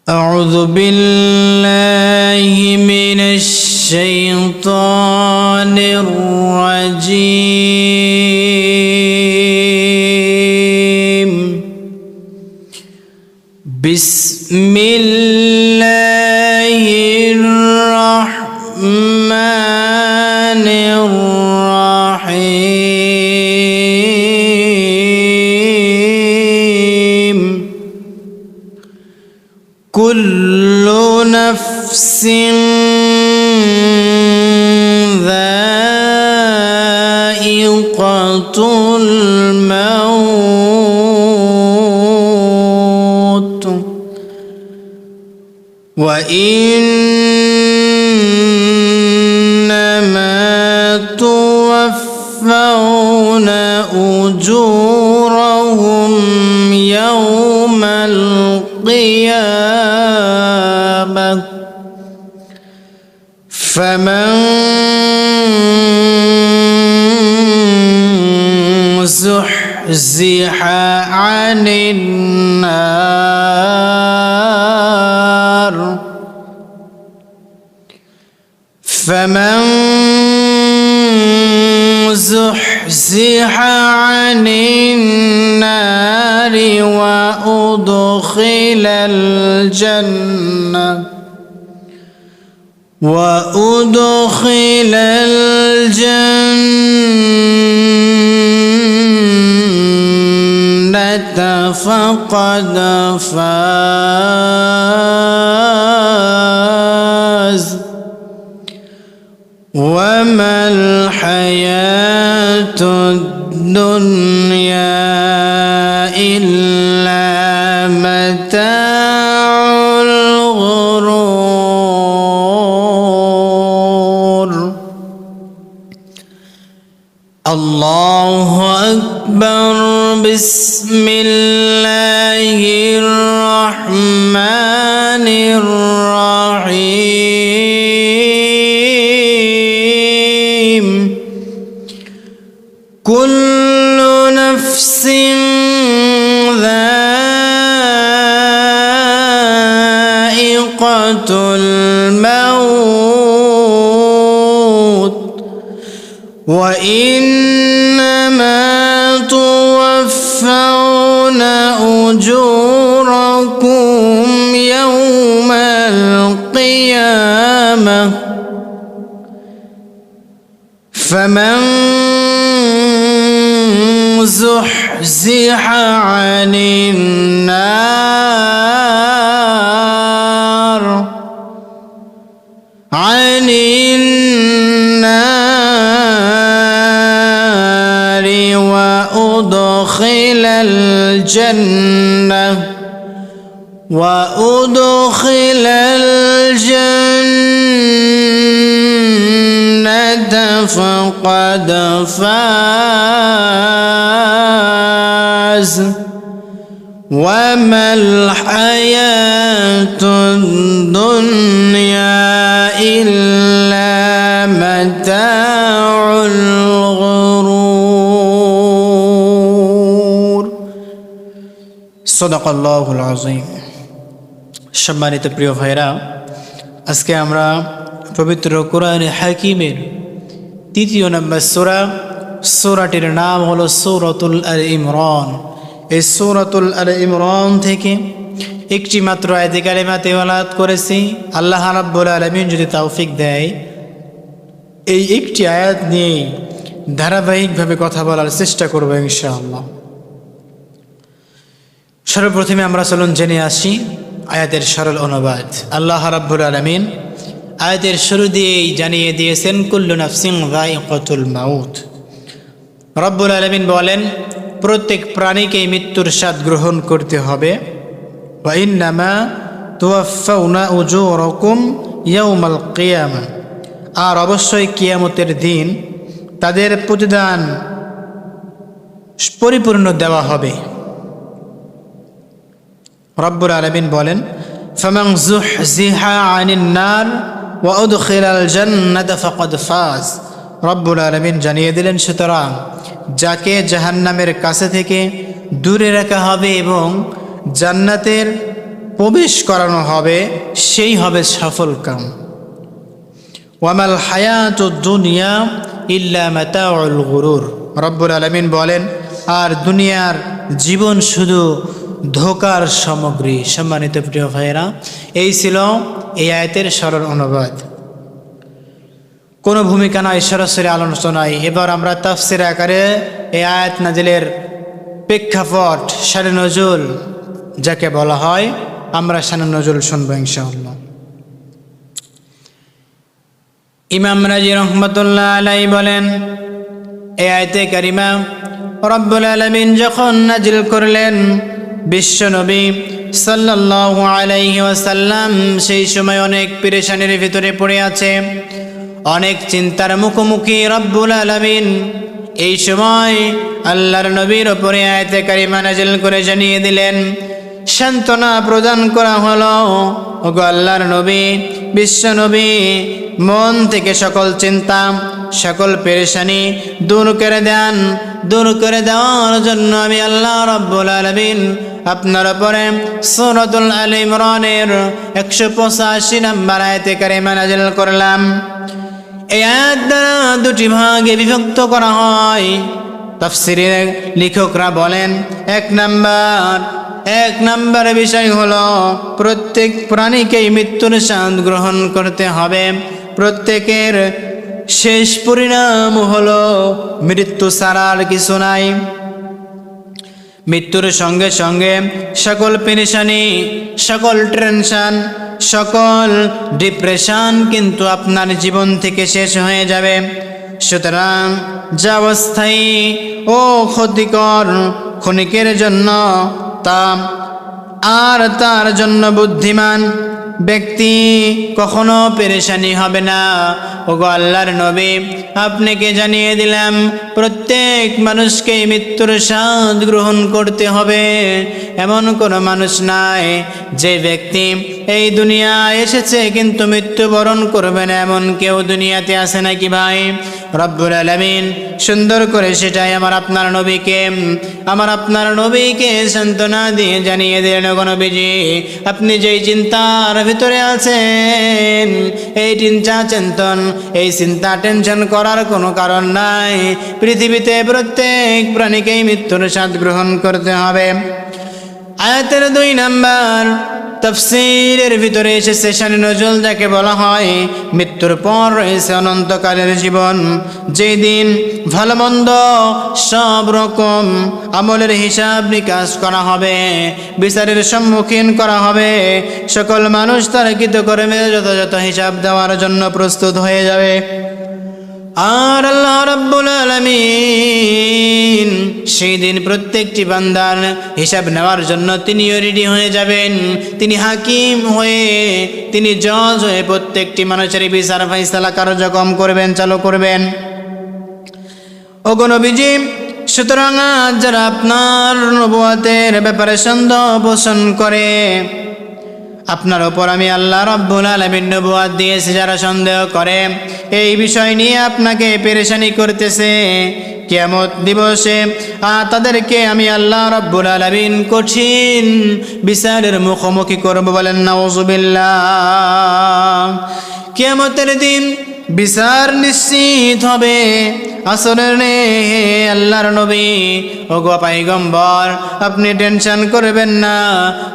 أعوذ بالله من الشيطان الرجيم. بسم الله الرحمن الرحيم. كل نفس ذائقة الموت وإنما توفون أجورهم يوم القيامة فمن زحزح عن النار زحزح عن النار وأدخل الجنة فقد فاز وما الحياة الدنيا إلا متاع الغرور. الله أكبر. بسم الله الرحمن الرحيم. كل نفس ذائقة الموت وإنما توفون أجوركم يوم القيامة فمن زحزح عن النار وأدخل الجنة فقد فاز وما الحياة الدنيا إلا متاع الغرور. সাদাকাল্লাহুল আযীম। সম্মানিত প্রিয় ভাইরা, আজকে আমরা পবিত্র কোরআনে হাকিমের 3 নম্বর সূরাটির নাম হলো সূরাতুল আল ইমরান। এই সূরাতুল আল ইমরান থেকে একটি মাত্র আয়াতে কারিমা তেলাওয়াত করেছি। আল্লাহ রাব্বুল আলামিন যদি তৌফিক দেয়, এই একটি আয়াত নিয়ে ধারাবাহিকভাবে কথা বলার চেষ্টা করব ইনশাআল্লাহ। সর্বপ্রথমে আমরা চলুন জেনে আসি আয়াতের সরল অনুবাদ। আল্লাহ রাব্বুল আলামিন আয়াতের শুরু দিয়েই জানিয়ে দিয়েছেন কুল্লু নাফসিন যায়িকাতুল মাউত। রব্বুল আলামিন বলেন, প্রত্যেক প্রাণীকে মৃত্যুর স্বাদ গ্রহণ করতে হবে। ওয়া ইন্নামা তুওয়াফাউনা উজুরাকুম ইয়াউমাল কিয়ামা, আর অবশ্যই কিয়ামতের দিন তাদের প্রতিদান পরিপূর্ণ দেওয়া হবে। রব্বুল আলামিন বলেন, ফামান যুহজিহা আনিন নার ওয়া উদখিলাল জান্নাতা ফাকাদ ফাজ। রব্বুল আলামিন জানিয়ে দিলেন, সুতরাং যাকে জাহান্নামের কাছে থেকে দূরে রাখা হবে এবং জান্নাতের প্রবেশ করানো হবে সেই হবে সফল কাম। ওয়ামাল হায়াতুদ দুনিয়া ইল্লা মাতাউল গুরুর, রব্বুল আলামিন বলেন, আর দুনিয়ার জীবন শুধু ধোকার সামগ্রী। সম্মানিত প্রিয় ভাইয়েরা, এই ছিল এই আয়াতের সরল অনুবাদ। কোনো ভূমিকা নয়, সরাসরি আলোচনায়। এবার আমরা তাফসির আকারে এই আয়াত নাজিলের প্রেক্ষাপট, শানে নজুল যাকে বলা হয়, আমরা শানে নজুল শুনবো ইনশাআল্লাহ। ইমাম রাজি রহমতুল্লাহ আলাইহি বলেন, এই আয়াতে কারিমা রব্বুল আলামিন যখন নাজিল করলেন, বিশ্ব নবী সাল্লাল্লাহু আলাইহি ওয়াসাল্লাম সেই সময় অনেক পেরেশানির ভিতরে পড়ে আছে, অনেক চিন্তার মুখোমুখি। রব্বুল আলামিন এই সময় আল্লাহর নবীর ওপরে আয়াতে কারিমা নাজিল করে জানিয়ে দিলেন, সান্ত্বনা প্রদান করা হলো, ওগো আল্লাহর নবী, বিশ্ব নবী, মন থেকে সকল চিন্তা, সকল পেরেশানি দূর করে দেন। দূর করে দেওয়ার জন্য আমি আল্লাহ রাব্বুল আলামিন আপনার উপরে সূরাতুল আলে ইমরানের 185 নম্বর আয়াতে কারিমা নাজিল করলাম। এই আয়াত দ্বারা দুটি ভাগে বিভক্ত করা হয়। তাফসীরের লেখকরা বলেন, এক নাম্বার বিষয় হলো প্রত্যেক প্রাণীকেই মৃত্যুর স্বাদ গ্রহণ করতে হবে। প্রত্যেকের শেষ পরিণাম হলো মৃত্যু ছাড়া আর কিছু নাই। মৃত্যুর সঙ্গে সঙ্গে সকল পেরেশানি, সকল টেনশন, সকল ডিপ্রেশন কিন্তু আপনার জীবন থেকে শেষ হয়ে যাবে। সুতরাং যা অস্থায়ী ও ক্ষতিকর ক্ষণিকের জন্য তা আর তার জন্য বুদ্ধিমান ব্যক্তি কখনো পেরেশানি হবে না। ওগো আল্লাহর নবী, আপনাকে জানিয়ে দিলাম, প্রত্যেক মানুষকে মৃত্যুর স্বাদ গ্রহণ করতে হবে। এমন কোনো মানুষ নাই যে ব্যক্তি এই দুনিয়ায় এসেছে কিন্তু মৃত্যুবরণ করবে না, এমন কেউ দুনিয়াতে আসে নাকি ভাই? রব্বুল আলামিন সুন্দর করে সেটাই আমার আপনার নবীকে সান্ত্বনা দিয়ে জানিয়ে দিলেন, ওগো নবীজি, আপনি যেই চিন্তার ভিতরে আছেন, এই চিন্তা টেনশন করার কোনো কারণ নাই। পৃথিবীতে প্রত্যেক প্রাণীকেই মৃত্যুর স্বাদ গ্রহণ করতে হবে। আয়াতের 2 নাম্বার তাফসীরের ভিতরে এসেছে শানে নজুল, যাকে বলা হয় মৃত্যুর পর রয়েছে অনন্তকালের জীবন, যেই দিন ভালো মন্দ সব রকম আমলের হিসাব নিকাশ করা হবে, বিচারের সম্মুখীন করা হবে। সকল মানুষ তার কৃতকর্মের যথাযথ হিসাব দেওয়ার জন্য প্রস্তুত হয়ে যাবে। আর আল্লাহ রাব্বুল আলামিন সেই দিন প্রত্যেকটি বান্দার হিসাব নেওয়ার জন্য তিনিও রেডি হয়ে যাবেন। তিনি হাকিম হয়ে, তিনি জজ হয়ে প্রত্যেকটি মানুষের বিচার ফাইসালা কার্যক্রম করবেন, চালু করবেন। ওগো নবীজি, সুতরাং যারা আপনার নবুয়তের ব্যাপারে সন্দেহ পোষণ করে, আপনার ওপর আমি আল্লাহ রাব্বুল আলামিন নবুয়ত দিয়েছি, যারা সন্দেহ করে, এই বিষয় নিয়ে আপনাকে পেরেশানি করতেছে, কিয়ামত দিবসে তাদেরকে আমি আল্লাহ রাব্বুল আলামিন কঠিন বিচারের মুখোমুখি করব। বলেন নাউযুবিল্লাহ। কিয়ামতের দিন বিচার নিশ্চিত হবে। আসরের নে আল্লাহর নবী, ওগো পয়গম্বর, আপনি টেনশন করবেন না,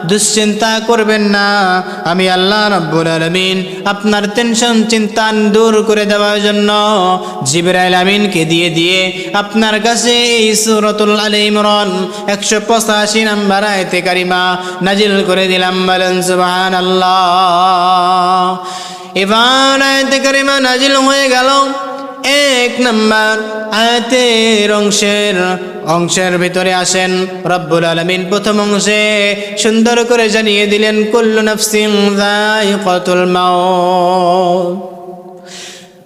দুশ্চিন্তা করবেন না। আমি আল্লাহ রাব্বুল আলামিন আপনার টেনশন চিন্তা দূর করে দেওয়ার জন্য জিবরাইল আমিনকে দিয়ে আপনার কাছে এই সূরাতুল আলে ইমরান 185 নম্বর আয়াতে কারিমা নাজিল করে দিলাম। বলেন সুবহানাল্লাহ। এবার আয়াতে কারিমা নাজিল হয়ে গেল। 1 নম্বর আয়াতের অংশের ভিতরে আসেন রব্বুল আলামিন প্রথম অংশে সুন্দর করে জানিয়ে দিলেন, কুল্লু নাফসিন যায়িকাতুল মাউত।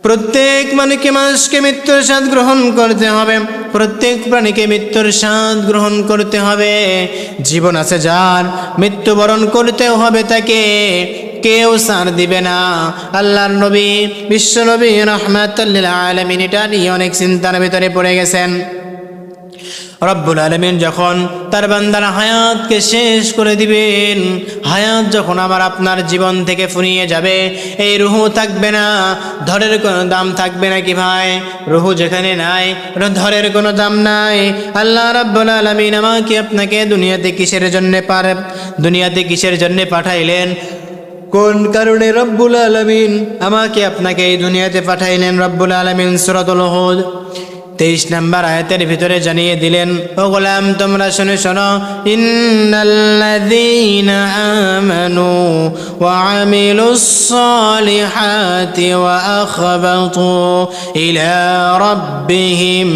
প্রত্যেক মানুষকে মৃত্যুর স্বাদ গ্রহণ করতে হবে, প্রত্যেক প্রাণীকে মৃত্যুর স্বাদ গ্রহণ করতে হবে। জীবন আছে যার, মৃত্যুবরণ করতেও হবে তাকে, কেউ সার দিবে না। আল্লাহর নবী, বিশ্ব নবী রাহমাতুল লিল আলামিন এটা নিয়ে অনেক চিন্তার ভিতরে পড়ে গেছেন। রব্বুল আলামিন যখন তার বান্দার হায়াতকে শেষ করে দিবেন, হায়াত যখন আমার আপনার জীবন থেকে ফুরিয়ে যাবে, এই রুহু থাকবে না, ধরের কোনো দাম থাকবে না। কি ভাই, রুহু যেখানে নাই ধরের কোনো দাম নাই। আল্লাহ রাব্বুল আলামিন আমাকে আপনাকে দুনিয়াতে কিসের জন্য পাঠাইলেন? কোন কারণে রব্বুল আলামিন আমাকে আপনাকে এই দুনিয়াতে পাঠাইলেন? রব্বুল আলামিন সূরাতুল হুদ 23 নম্বর আয়াতের ভিতরে জানিয়ে দিলেন, ও গোলাম তোমরা শুনে শোনো, ইন্নাল্লাযীনা আমানু ওয়া আমিলুস সালিহাতি ওয়া আখবাতু ইলা রাব্বিহিম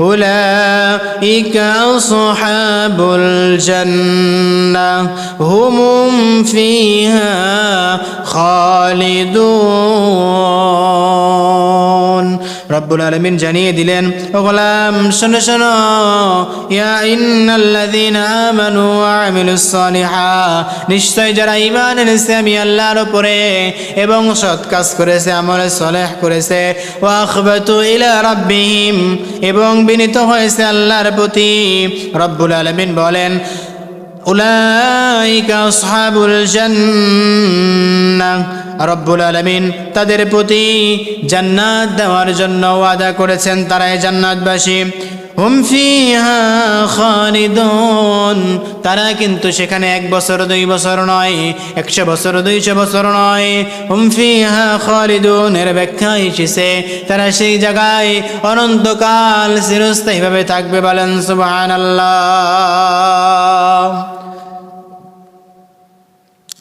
উলাইকা আসহাবুল জান্নাহ হুম ফিহা খালিদুন। রব্বুল আলামিন জানিয়ে দিলেন, ও গোলাম শোনো শোনো, ইয়া ইন্নাল্লাযীনা আমানু ওয়া আমিলুস সালিহাত, নিশ্চয় যারা ঈমান এনেছে আমি আল্লাহর উপরে এবং সৎ কাজ করেছে, আমলে সালেহ করেছে, ওয়া আখবাতু ইলা রাব্বিহিম, এবং বিনীত হয়েছে আল্লাহর প্রতি। রব্বুল আলামিন বলেন, উলাইকা আসহাবুল জান্নাহ, রব্বুল আলামিন তাদের প্রতি জান্নাত দেওয়ার জন্য ওয়াদা করেছেন, তারাই জান্নাতবাসী। হুম ফিহা খালিদুন, তারা কিন্তু সেখানে 1 বছর 2 বছর নয়, 100 বছর 200 বছর নয়। হুম ফিহা খালিদুন এর ব্যাখ্যা এসেছে তারা সেই জায়গায় অনন্তকাল চিরস্থায়ীভাবে থাকবে। বলেন সুবহানাল্লাহ।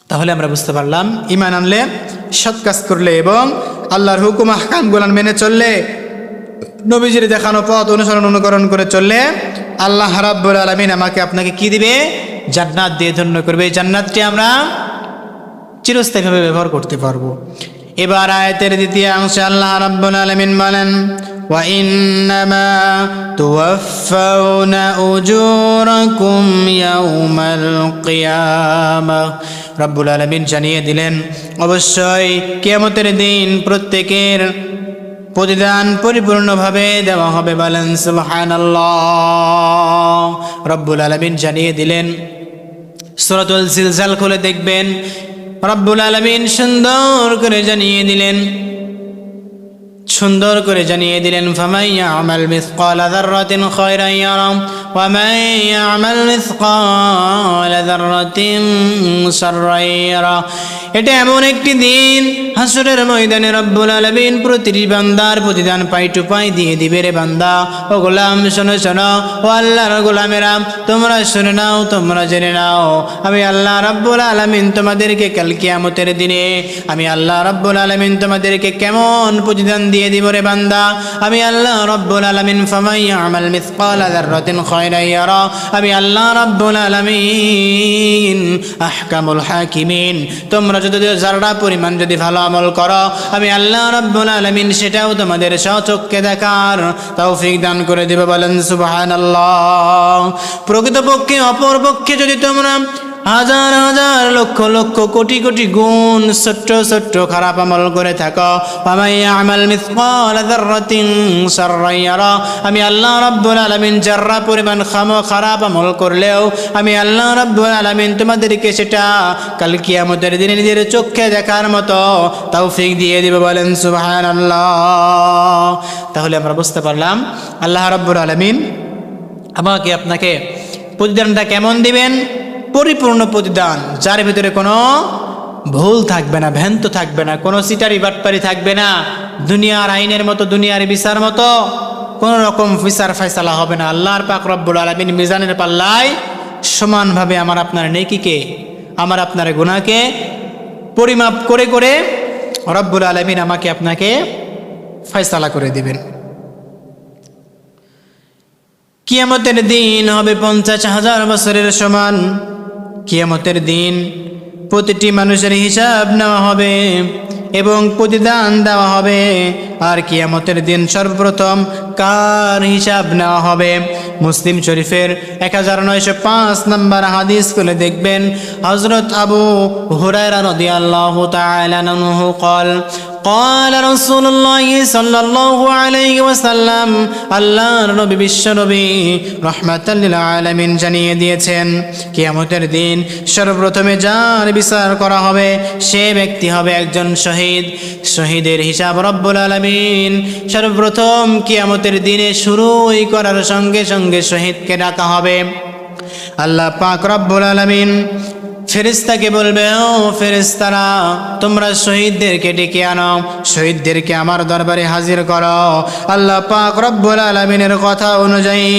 তাহলে আমরা বুঝতে পারলাম, ঈমান আনলে, সৎ কাজ করলে এবং আল্লাহর হুকুম আহকামগুলো মেনে চললে, নবীজির দেখানো পথ অনুকরণ করে চললে আল্লাহ রাব্বুল আলামিন আমাকে আপনাকে কি দিবে? জান্নাত দিয়ে ধন্য করবে। এই জান্নাতটি আমরা চিরস্থায়ীভাবে ব্যবহার করতে পারবো। এবার আয়াতের দ্বিতীয় অংশে আল্লাহ রাব্বুল আলামিন বলেন, ওয়া ইন্নামা তুওয়াফাউনা উজুরাকুম ইয়াউমাল কিয়ামাহ। রব্বুল আলামিন জানিয়ে দিলেন, অবশ্যই কিয়ামতের দিন প্রত্যেকের প্রতিদান পরিপূর্ণভাবে দেওয়া হবে। বলেন সুবহানাল্লাহ। রব্বুল আলামিন জানিয়ে দিলেন, সূরাতুল জিলজাল খুলে দেখবেন, রব্বুল আলামিন সুন্দর করে জানিয়ে দিলেন, ফামান ইয়ামাল মিসকালা যাররাতিন খায়রান ইয়ারা ওয়া মান ইয়ামাল মিসকালা যাররাতিন শাররান ইয়ারা। এটা এমন একটি দিন, হাসরের ময়দানে রব্বুল আলামিন প্রতিটি বান্দার প্রতিদান পাই টু পাই দিয়ে দিবে। রে বান্দা, ও গোলাম শোনো শোনো, ও আল্লাহর গোলামেরা তোমরা শুনে নাও, তোমরা জেনে নাও, আমি আল্লাহ রাব্বুল আলামিন তোমাদেরকে কাল কিয়ামতের দিনে আমি আল্লাহ রাব্বুল আলামিন তোমাদেরকে কেমন প্রতিদান দিয়ে দিব। রে বান্দা, আমি আল্লাহ রাব্বুল আলামিন ফামান ইয়ামাল মিসকালা যাররাতিন খায়রান ইয়ারা, আমি আল্লাহ রাব্বুল আলামিন আহকামুল হাকিমিন, তোমরা যদি যারা পরিমাণ যদি ভালো আমল করো, আমি আল্লাহ রাব্বুল আলামিন সেটাও তোমাদের স্বচক্ষে দেখার তৌফিক দান করে দেব। বলেন সুবহানাল্লাহ। প্রকৃতপক্ষে অপরপক্ষে যদি তোমরা হাজার হাজার লক্ষ লক্ষ কোটি কোটি গুণ ছোট্ট ছোট্ট খারাপ আমল করে থাকো, ফামান ইয়ামাল মিসকালা যাররাতিন শাররান ইয়ারা, আমি আল্লাহ রাব্বুল আলামিন যারা পরিমাণ খারাপ আমল করলেও আমি আল্লাহ রাব্বুল আলামিন তোমাদেরকে সেটা কাল কিয়ামতের দিনে নিজের চোখে দেখার মতো তৌফিক দিয়ে দিব। বলেন সুবহানাল্লাহ। তাহলে আমরা বুঝতে পারলাম আল্লাহ রাব্বুল আলামিন আমাকে আপনাকে প্রতিদানটা কেমন দিবেন? পরিপূর্ণ প্রতিদান, যার ভিতরে কোনো ভুল থাকবে না, ভ্রান্ত থাকবে না, কোনো সিটারি বাটপারি থাকবে না, দুনিয়ার আইনের মতো, দুনিয়ার বিচার মতো কোনো রকম বিচার ফয়সালা হবে না। আল্লাহর পাক রব্বুল আলামিন মিজানের পাল্লায় সমানভাবে আমার আপনার নেকিকে, আমার আপনার গুনাহকে পরিমাপ করে করে রব্বুল আলামিন আমাকে আপনাকে ফয়সালা করে দিবেন। কিয়ামতের দিন হবে 50,000 বছরের সমান। কিয়ামতের দিন প্রতিটি মানুষের হিসাব নেওয়া হবে এবং প্রতিদান দেওয়া হবে। আর কিয়ামতের দিন সর্বপ্রথম কার হিসাব নেওয়া হবে? মুসলিম শরীফের 1905 নম্বর হাদিস খুলে দেখবেন, হযরত আবু হুরায়রা রাদিয়াল্লাহু তাআলা আনহু قال قال رسول الله صلى الله عليه وسلم আল্লাহর নবী বিশ্ব নবী রাহমাতাল লিল আলামিন জানিয়ে দিয়েছেন কিয়ামতের দিন সর্বপ্রথমে যার বিচার করা হবে সে ব্যক্তি হবে একজন শহীদ। শহীদের হিসাব রব্বুল আলামিন সর্বপ্রথম কিয়ামতের দিনে শুরুই করার সঙ্গে সঙ্গে শহীদকে ডাকা হবে। আল্লাহ পাক রব্বুল আলামিন ফেরেশতাকে বলবে, ও ফেরেশতারা, তোমরা শহীদদেরকে ডেকে আনো, শহীদদেরকে আমার দরবারে হাজির করো। আল্লাহ পাক রব্বুল আলামিনের কথা অনুযায়ী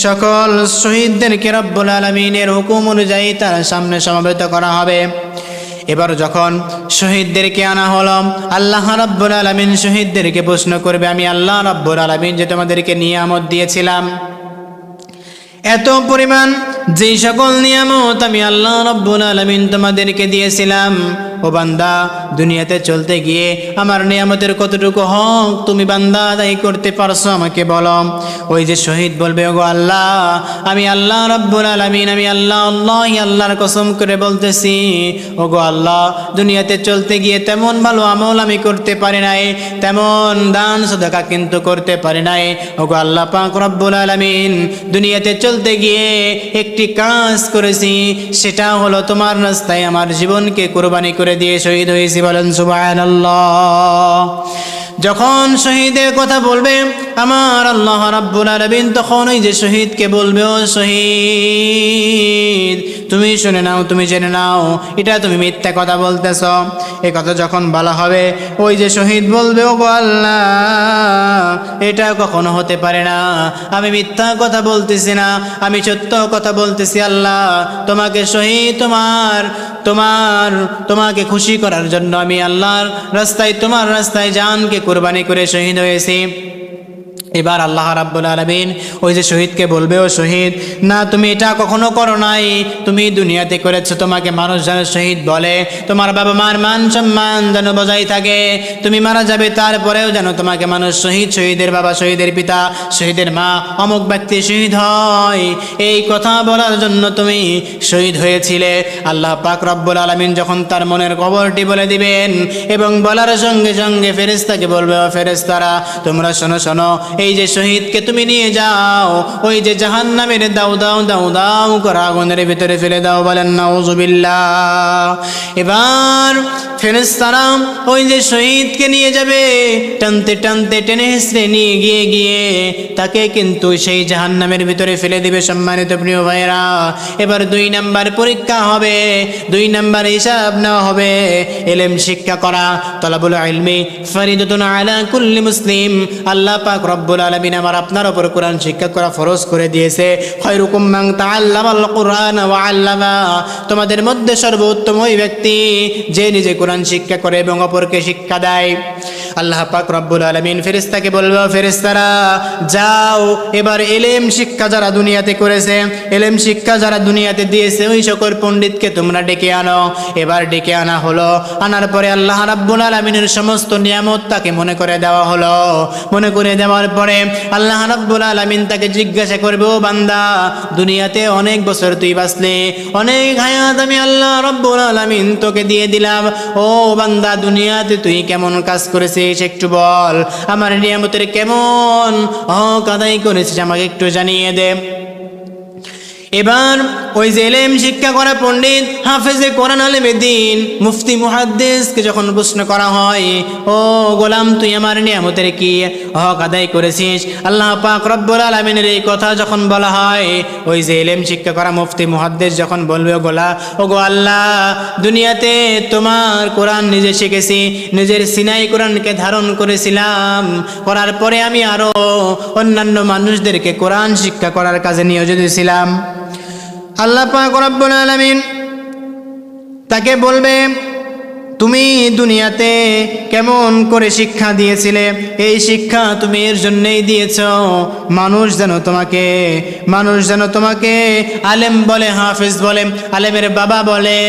সকল শহীদদেরকে রব্বুল আলামিনের হুকুম অনুযায়ী তার সামনে সমবেত করা হবে। এবার যখন শহীদদেরকে আনা হলো, আল্লাহ রাব্বুল আলামিন শহীদদেরকে প্রশ্ন করবে, আমি আল্লাহ রাব্বুল আলামিন যে তোমাদেরকে নিয়ামত দিয়েছিলাম, এত পরিমাণ যেই সকল নিয়ামত আমি আল্লাহ রাব্বুল আলামিন তোমাদেরকে দিয়েছিলাম, ও বান্দা দুনিয়াতে চলতে গিয়ে আমার নিয়ামতের কতটুকু হক তুমি বান্দা আদায় করতে পারছো আমাকে বলো। ওই যে শহীদ বলবে, ওগো আল্লাহ, আমি আল্লাহ রাব্বুল আলামিন, আমি আল্লাহর কসম করে বলতেছি, ওগো আল্লাহ, দুনিয়াতে চলতে গিয়ে তেমন ভালো আমল আমি করতে পারি নাই, তেমন দান সাদাকা কিন্তু করতে পারি নাই। ওগো আল্লাহ পাক রব্বুল আলামিন, দুনিয়াতে চলতে গিয়ে একটি কাজ করেছি, সেটা হলো তোমার রাস্তায় আমার জীবনকে কুরবানি করে দিয়ে শহীদ হয়েছি। বলেন সুবহানাল্লাহ। যখন শহীদের কথা বলবে আমার আল্লাহ রাব্বুল আলামিন, তখন ওই যে শহীদকে বলবে, ও শহীদ, তুমি শুনে নাও, তুমি জেনে নাও, এটা তুমি মিথ্যা কথা বলতেছ। এই কথা যখন বলা হবে, ওই যে শহীদ বলবে, ও গো আল্লাহ, এটা কখনো হতে পারে না, আমি মিথ্যা কথা বলতেছি না, আমি সত্য কথা বলতেছি। আল্লাহ, তোমাকে শহীদ তোমাকে খুশি করার জন্য আমি আল্লাহর রাস্তায়, তোমার রাস্তায় জানকে কুরবানি করে শহীদ হয়েছি। এবার আল্লাহ রাব্বুল আলামিন ওই যে শহীদকে বলবে, ও শহীদ, না, তুমি এটা কখনো করো নাই, তুমি দুনিয়াতে করেছো, তোমাকে মানুষ যেন শহীদ বলে, তোমার বাবা মার মান সম্মান যেন বজায় থাকে, তুমি মারা যাবে তারপরেও যেন তোমাকে মানুষ শহীদ, শহীদের বাবা, শহীদের পিতা, শহীদের মা, অমুক ব্যক্তি শহীদ হয়, এই কথা বলার জন্য তুমি শহীদ হয়েছিলে। আল্লাহ পাক রব্বুল আলামিন যখন তার মনের খবরটি বলে দিবেন এবং বলার সঙ্গে সঙ্গে ফেরেশতাকে বলবে, ও ফেরেশতারা, তোমরা শোনো শোনো, এই যে শহীদকে তুমি নিয়ে যাও, ওই যে জাহান্নামের দাও দাও দাও দাও করে আগুনের ভিতরে ফেলে দাও। বলেন নাউযুবিল্লাহ। এবার ফেরেশতারা ওই যে শহীদকে নিয়ে যাবে, টানতে টানতে টেনে হেসড়ে নিয়ে গিয়ে তাকে কিন্তু সেই জাহান্নামের ভিতরে ফেলে দিবে। সম্মানিত প্রিয় ভাইরা, এবার 2 নাম্বার পরীক্ষা হবে, 2 নাম্বার হিসাব নেওয়া হবে। ইলম শিক্ষা করা, তলাবুল ইলমি ফরিদাতুন আলা কুল্লি মুসলিম। আল্লাহ পাক রব্বুল আলামিন আমার আপনার উপর কোরআন শিক্ষা করা ফরজ করে দিয়েছে। খায়রুকুম মান তাআল্লামাল কুরআন ওয়া আল্লামা। তোমাদের মধ্যে সর্বোত্তম ওই ব্যক্তি যে নিজে কোরআন শিক্ষা করে এবং অপরকে শিক্ষা দেয়। আল্লাহ পাক রব্বুল আলামিন ফেরেশতাকে বলবে, ফেরেশতারা, যাও, এবার ইলম শিক্ষা যারা দুনিয়াতে করেছে, ইলম শিক্ষা যারা দুনিয়াতে দিয়েছে, ওই সকল পণ্ডিতকে তোমরা ডেকে আনো। এবার ডেকে আনা হলো। আনার পরে আল্লাহ রাব্বুল আলামিনের সমস্ত নিয়ামত তাকে মনে করে দেওয়া হলো। মনে করে দেওয়ার পরে আল্লাহ রাব্বুল আলামিন তাকে জিজ্ঞাসা করবে, ও বান্দা, দুনিয়াতে অনেক বছর তুই বাঁচলে, অনেক হায়াত আমি আল্লাহ রাব্বুল আলামিন তোকে দিয়ে দিলাম, ও বান্দা, দুনিয়াতে তুই কেমন কাজ করেছিস একটু বল, আমার নিয়ামতের কেমন হক আদায় করেছিস আমাকে একটু জানিয়ে দে। এবার ওই যে ইলম শিক্ষা করা পণ্ডিত, হাফেজে কোরআন, আলেমে দ্বীন, মুফতি, মুহাদ্দিসকে যখন প্রশ্ন করা হয়, ও গোলাম, তুই আমার নিয়ামতের কি হক আদায় করেছিস? আল্লাহ পাক রব্বুল আলামিনের এই কথা যখন বলা হয়, ওই যে ইলম শিক্ষা করা মুফতি, মুহাদ্দিস যখন বলবে, ও গো আল্লাহ, দুনিয়াতে তোমার কোরআন নিজে শিখেছি, নিজের সিনাই কোরআনকে ধারণ করেছিলাম, করার পরে আমি আরো অন্যান্য মানুষদেরকে কোরআন শিক্ষা করার কাজে নিয়োজিত ছিলাম। আল্লাহ পাক রব্বুল আলামিন তাকে বলবে, তুমি দুনিয়াতে কেমন করে শিক্ষা দিয়েছিলে? এই শিক্ষা তুমি এর জন্যই দিয়েছ, মানুষ যেন তোমাকে আলেম বলে, হাফেজ বলে, আলেমের বাবা বলে,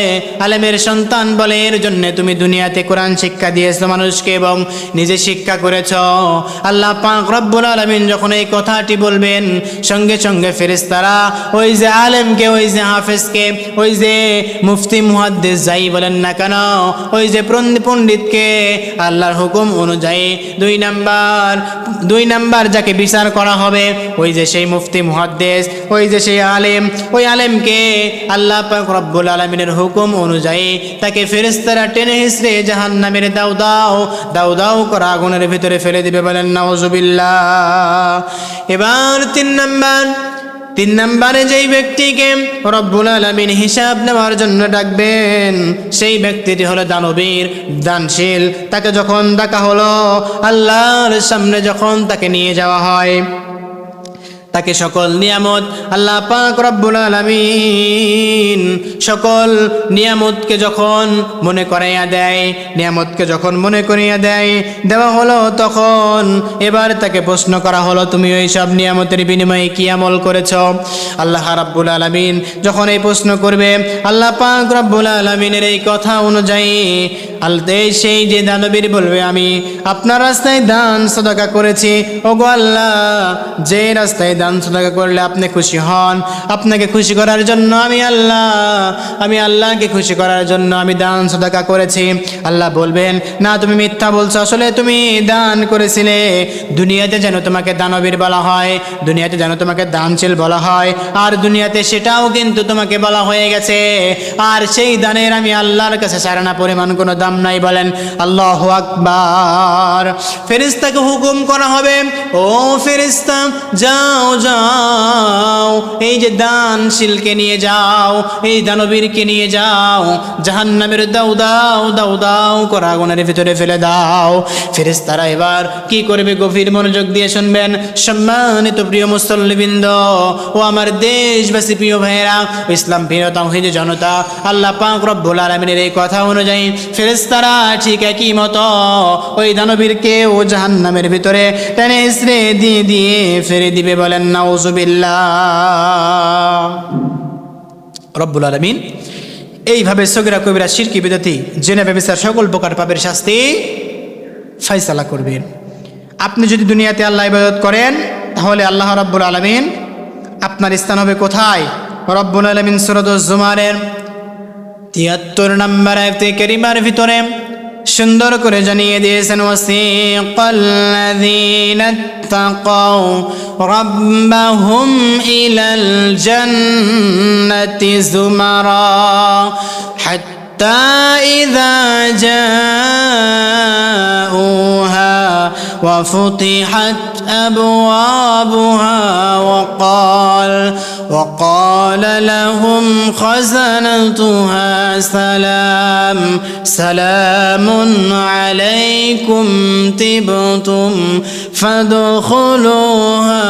আলেমের সন্তান বলে। এর জন্য তুমি দুনিয়াতে কোরআন শিক্ষা দিয়েছো মানুষকে এবং নিজে শিক্ষা করেছ। আল্লাহ পাক রব্বুল আলামিন যখন এই কথাটি বলবেন, সঙ্গে সঙ্গে ফেরেশতারা ওই যে আলেমকে, ওই যে হাফেজকে, ওই যে মুফতি, মুহাদ্দিস যাই বলেন না কেন, ওই ওই যে পণ্ডিতকে আল্লাহর হুকুম অনুযায়ী। দুই নাম্বার যাকে বিচার করা হবে ওই যে সেই মুফতি মুহাদ্দিস, ওই যে সেই আলেম, ওই আলেমকে আল্লাহ পাক রব্বুল আলামিনের হুকুম অনুযায়ী তাকে ফেরেশতারা টেনে হিঁচড়ে জাহান্নামের দাউ দাউ করা আগুনের ভিতরে ফেলে দিবে, বলেন নাউজুবিল্লাহ। এবার তিন নম্বরে যেই ব্যক্তিকে রব্বুল আলামিন হিসাব নেওয়ার জন্য ডাকবেন সেই ব্যক্তিটি হলো দানবীর, দানশীল। তাকে যখন ডাকা হলো, আল্লাহর সামনে যখন তাকে নিয়ে যাওয়া হয়, তাকে সকল নিয়ামত আল্লাহ পাক রব্বুল আলামিন সকল নিয়ামতকে যখন মনে করাইয়া দেয়, দেওয়া হলো, তখন এবার তাকে প্রশ্ন করা হলো, তুমি ওই সব নিয়ামতের বিনিময়ে কি আমল করেছ? আল্লাহ রাব্বুল আলামিন যখন এই প্রশ্ন করবে, আল্লাহ পাক রব্বুল আলামিনের এই কথা অনুযায়ী সেই যে দানবীর বলবে, আমি আপনার রাস্তায় দান সদকা করেছি। ওগো আল্লাহ, যে রাস্তায় দান সদকা করলে আপনি খুশি হন, আপনাকে খুশি করার জন্য আমি আল্লাহকে খুশি করার জন্য আমি দান সদকা করেছি। আল্লাহ বলবেন, না, তুমি মিথ্যা বলছো, আসলে তুমি দান করেছিলে। দুনিয়াতে যেন তোমাকে দানবীর বলা হয়, দুনিয়াতে যেন তোমাকে দানশীল বলা হয়, আর দুনিয়াতে সেটাও কিন্তু তোমাকে বলা হয়ে গেছে। আর সেই দানের আমি আল্লাহর কাছে সারানা পরিমাণ কোনো দাম নাই, বলেন আল্লাহু আকবার। ফেরেশতাকে হুকুম করা হবে, ও ফেরেশতা, যাও এই যে দানশীলকে নিয়ে যাও, এই দানবীরকে নিয়ে যাও, জাহান্নামের দাউ দাউ করা আগুনের ভিতরে ফেলে দাও। ফেরেশতারা এবার কি করবে? গভীর মনোযোগ দিয়ে শুনবেন সম্মানিত প্রিয় মুসল্লিবৃন্দ ও আমার দেশবাসী, প্রিয় ভাইয়েরা, ইসলাম প্রিয় তাওহীদি জনতা, আল্লাহ পাক রব্বুল আলামিনের এই কথা অনুযায়ী ফেরেশতারা ঠিক একই মতো ওই দানবীরকে ও জাহান্নামের ভিতরে টেনে হিঁচড়ে দিয়ে ফেলে দিবে, বলেন নাউজুবিল্লাহ। রব্বুল আলামিন এইভাবে সগীরা কবিরা শিরকি বিদআতি জিনা ব্যভিচার সকল প্রকার পাপের শাস্তি ফয়সালা করবেন। আপনি যদি দুনিয়াতে আল্লাহ ইবাদত করেন, তাহলে আল্লাহ রব্বুল আলামিন আপনার স্থান হবে কোথায়? রব্বুল আলামিন সূরাতুজ জুমারের ৭৩ নম্বর আয়াতে কারিমার ভিতরে সুন্দর করে জানিয়ে দিয়েছেন, ওয়াসিকাল্লাযীনা তাকাউ রাব্বাহুম ইলাল জান্নাতি যুমারা হাত্তা ইযা জাউহা ওয়া ফুতিহাত আবওয়াবুহা وقال لهم خزنتها سلام عليكم طبتم فادخلوها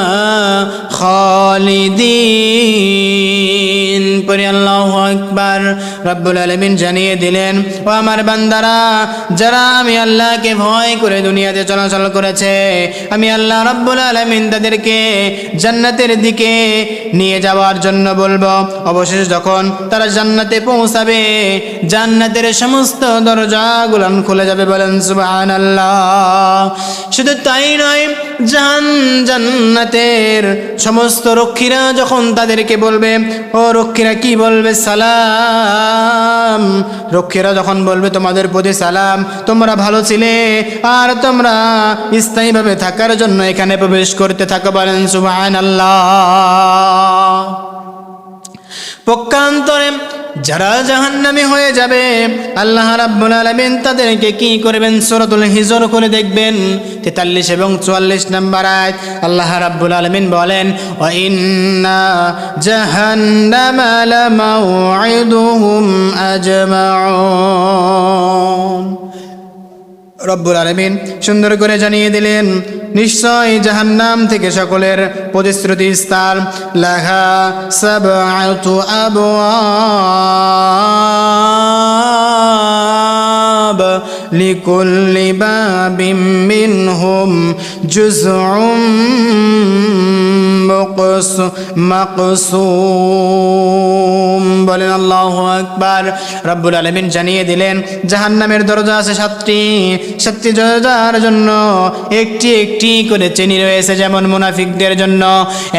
خالدين। পরে আল্লাহু আকবার। রব্বুল আলামিন জানিয়ে দিলেন, ও আমার বান্দারা, যারা আমি আল্লাহকে ভয় করে দুনিয়াতে চলাচল করেছে, আমি আল্লাহ রব্বুল আলামিন তাদেরকে জান্নাতের দিকে নিয়ে যাওয়ার জন্য বলবো। অবশেষে যখন তারা জান্নাতে পৌঁছাবে, জান্নাতের সমস্ত দরজাগুলো খুলে যাবে, বলেন সুবহানাল্লাহ। শুধু তাই নয়, জান্নাতের সমস্ত রক্ষীরা যখন তাদেরকে বলবে, ও রক্ষীরা কি বলবে? সালাম। রক্ষীরা যখন বলবে, তোমাদের প্রতি সালাম, তোমরা ভালো ছিলে আর তোমরা স্থায়ীভাবে থাকার জন্য এখানে প্রবেশ করতে থাকো, বলেন সুবহানাল্লাহ। পক্ষান্তরে যারা জাহান্নামী হয়ে যাবে, আল্লাহ রাব্বুল আলামিন তাদেরকে কি করবেন? সূরাতুল হিজর করে দেখবেন 43 এবং 44 নম্বর আয়াত। আল্লাহ রাব্বুল আলামিন বলেন, ওয়া ইন্না জাহান্নামা লামাউইদুহুম আজমাউন। রব্বুল আলামিন সুন্দর করে জানিয়ে দিলেন, নিশ্চয় জাহান্নাম থেকে সকলের প্রতিশ্রুতি স্থান। লাহা সাবআতু আবওয়াব লিকুল্লি বাবিম মিনহুম জুজউম মাকসুম। বলেন আল্লাহু আকবার। রব্বুল আলামিন জানিয়ে দিলেন, জাহান্নামের দরজা আছে 7টি দরজার জন্য একটি একটি করে শ্রেণী রয়েছে। যেমন মুনাফিকদের জন্য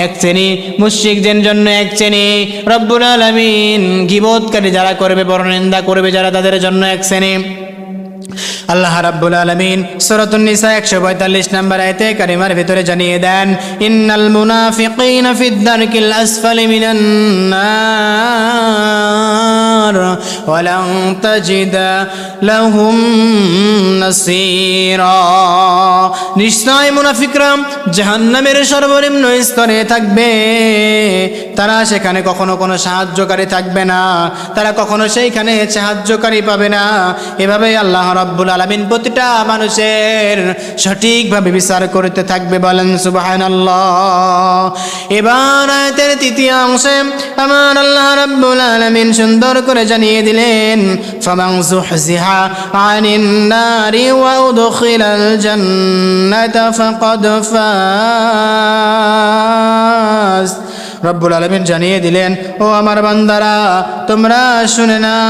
এক শ্রেণী, মুশরিকদের জন্য এক শ্রেণী, রব্বুল আলামিন গীবতকারী যারা করবে, পরনিন্দা করবে যারা, তাদের জন্য এক শ্রেণী, আল্লাহ রাব্বুল আলামিন সূরাতুন নিসা 145 নম্বর আয়াতে কারিমার ভিতরে জানিয়ে দেন, ইন্নাল মুনাফিকিনা ফিদ দারকিল আসফালি মিনান নার ওয়া লান তাজিদা লাহুম নাসীরা। নিশ্চয় মুনাফিকরা জাহান্নামের সর্বনিম্ন স্তরে থাকবে, তারা সেখানে কখনো কোনো সাহায্যকারী থাকবে না, তারা কখনো সেইখানে সাহায্যকারী পাবে না। এভাবে আল্লাহ রাব্বুল আলামিন প্রতিটা মানুষের সঠিকভাবে বিচার করতে থাকবে। বলেন সুবহানাল্লাহ। এবার আয়াতের তৃতীয় অংশে আমার আল্লাহ রাব্বুল আলামিন সুন্দর করে জানিয়ে দিলেন, ফামান যুহজিহা আনিন নারি ওয়া উদখিলাল জান্নাতা ফাকাদ ফাজ। রব্বুল আলামিন জানিয়ে দিলেন, ও আমার বান্দারা তোমরা শুনে নাও,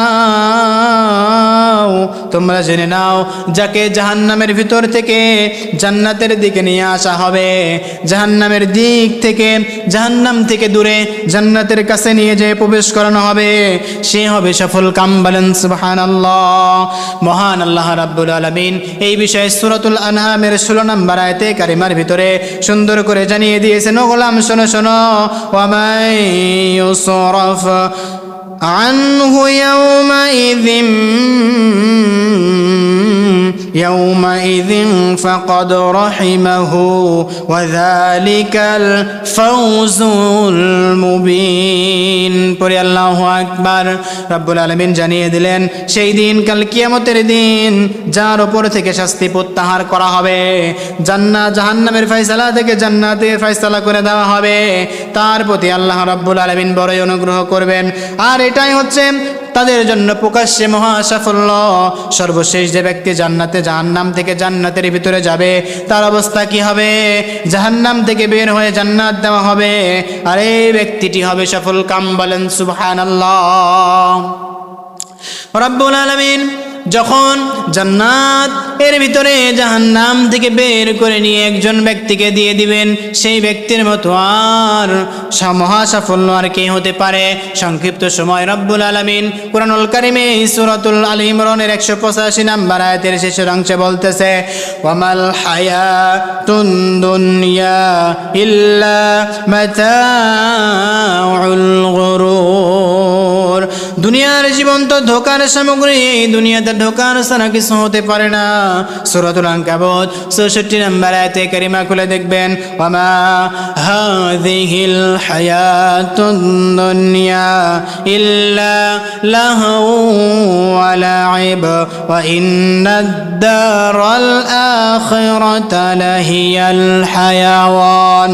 তোমরা জেনে নাও, যাকে জাহান্নামের ভিতর থেকে জান্নাতের দিকে নিয়ে আসা হবে, জাহান্নামের দিক থেকে, জাহান্নাম থেকে দূরে জান্নাতের কাছে নিয়ে যেয়ে প্রবেশ করানো হবে, সে হবে সফল কাম। বলেন সুবহানাল্লাহ। মহান আল্লাহ রাব্বুল আলামিন এই বিষয়ে সূরাতুল আনআমের 16 নম্বর আয়াতে কারিমার ভিতরে সুন্দর করে জানিয়ে দিয়েছেন, ও গোলাম শোনো শোনো, ومن يصرف عنه يومئذ فقد رحمه وذلك الفوز المبين। পরে আল্লাহু আকবার। রব্বুল আলামিন জানিয়ে দিলেন, সেই দিন কাল কিয়ামতের দিন যার উপর থেকে শাস্তি প্রত্যাহার করা হবে, জান্নাত জাহান্নামের ফয়সালা থেকে জান্নাতের ফয়সালা করে দেওয়া হবে, তার প্রতি আল্লাহ রাব্বুল আলামিন বড়ই অনুগ্রহ করবেন। আর এটাই হচ্ছে তাদের জন্য প্রকাশ্যে মহা সাফল্য। সর্বশেষ যে ব্যক্তি জান্নাতে জাহান্নাম থেকে জান্নাতের ভিতরে যাবে, তার অবস্থা কি হবে? জাহান্নাম থেকে বের হয়ে জান্নাত দেওয়া হবে, আর এই ব্যক্তিটি হবে সফল কাম। বলেন সুবহানাল্লাহ। রব্বুল আলামিন যখন জান্নাত এর ভিতরে জাহান্নাম থেকে বের করে নিয়ে একজন ব্যক্তিকে দিয়ে দিবেন, সেই ব্যক্তির মতো আর মহা সাফল্য আর কে হতে পারে? সংক্ষিপ্ত সময় রব্বুল আলামিন কুরআনুল কারীমে সূরাতুল আল ইমরানের 185 নম্বর আয়াতের শেষের অংশে বলতেছে, ওয়ামাল হায়াতুন দুনিয়া ইল্লা মাতাউল গুরুর। দুনিয়ার জীবন তো ধোকার সামগ্রী, এই দুনিয়াতে ধোকার ছাড়া কিছু হতে পারে না। সূরাতুল আনকাবুত 64 নম্বর আয়াতে কারিমা খুলে দেখবেন, ওয়ামা হাযিহিল হায়াতুদ দুনিয়া ইল্লা লাহু ওয়া লাইব ওয়া ইন্নাদ দারাল আখিরাতা লাহিয়াল হায়াওয়ান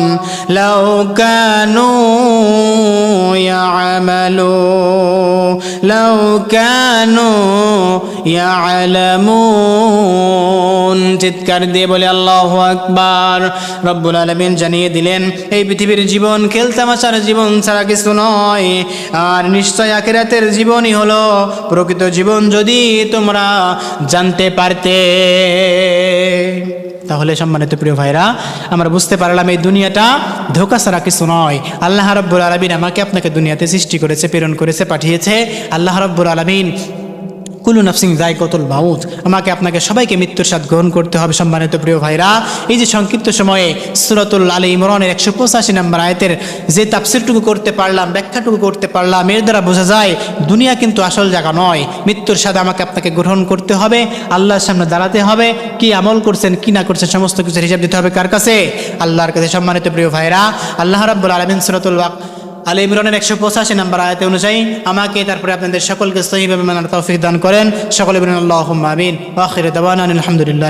লাউ কানু ইয়ামালুন লাউ কানু ইয়ালামুন। চিৎকার দিয়ে বলে আল্লাহু আকবার। রব্বুল আলামিন জানিয়ে দিলেন, এই পৃথিবীর জীবন খেলতামাশার জীবন ছাড়া কিছু নয়, আর নিশ্চয় আখিরাতের জীবনই হলো প্রকৃত জীবন, যদি তোমরা জানতে পারতে। তাহলে সম্মানিত প্রিয় ভাইরা, আমরা বুঝতে পারলাম এই দুনিয়াটা ধোঁকা ছাড়া কিছু নয়। আল্লাহ রাব্বুল আলামিন আমাকে আপনাকে দুনিয়াতে সৃষ্টি করেছে, প্রেরণ করেছে, পাঠিয়েছে। আল্লাহ রাব্বুল আলামিন কুল্লু নাফসিন যায়কাতুল মাউত, আমাকে আপনাকে সবাইকে মৃত্যুর স্বাদ গ্রহণ করতে হবে। সম্মানিত প্রিয় ভাইরা, এই যে সংক্ষিপ্ত সময়ে সূরাতুল আল ইমরানের 185 নম্বর আয়াতের যে তাফসীরটুকু করতে পারলাম, ব্যাখ্যাটুকু করতে পারলাম, এর দ্বারা বোঝা যায় দুনিয়া কিন্তু আসল জায়গা নয়। মৃত্যুর স্বাদ আমাকে আপনাকে গ্রহণ করতে হবে, আল্লাহর সামনে দাঁড়াতে হবে, কি আমল করছেন কি না করছেন সমস্ত কিছুর হিসাব দিতে হবে কার কাছে? আল্লাহর কাছে। সম্মানিত প্রিয় ভাইরা, আল্লাহ রাব্বুল আলামিন সূরাতুল আল ইমরানের 185 নম্বর আয়াত অনুযায়ী আমাকে তারপরে আপনাদের সকলকে সহিভাবে মানার তৌফিক দান করেন। সকলে বলেন আল্লাহুম্মা আমিন। ওয়া আখিরু দাওয়ানা আলহামদুলিল্লাহ।